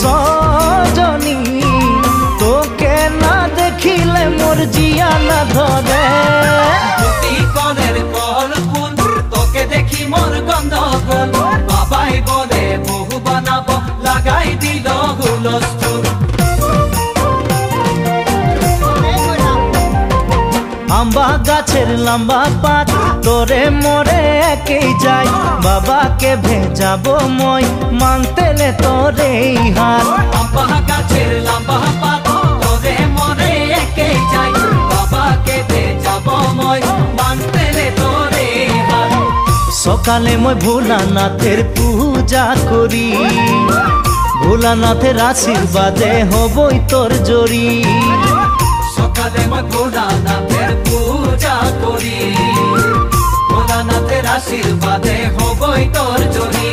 সজনী তোকে না দেখিলে মোর জিয়া না ধরে। কলের কল ফুল তোকে দেখি মোর গন্ধগোল, বাবাই বলে বহু বানাবো লাগাই দিল হুলস্থুল। আম্বা গাছের লম্বা পাত তোরে মোরে একেই যাই, বাবাকে ভেজাবো মই মানতেলে তোরে হাত। আম্বা গাছের লম্বা পাত তোরে মোরে একেই যাই, বাবাকে ভেজাবো মই মানতেলে তোরে হাত। সকালে মই ভোলানাথের পূজা করি, ভোলানাথের আশীর্বাদে হবই তোর জড়ি। সকালে মই ভোলানাথের পূজা করি, ভোলানাথের আশীর্বাদে হবই তোর জড়ি।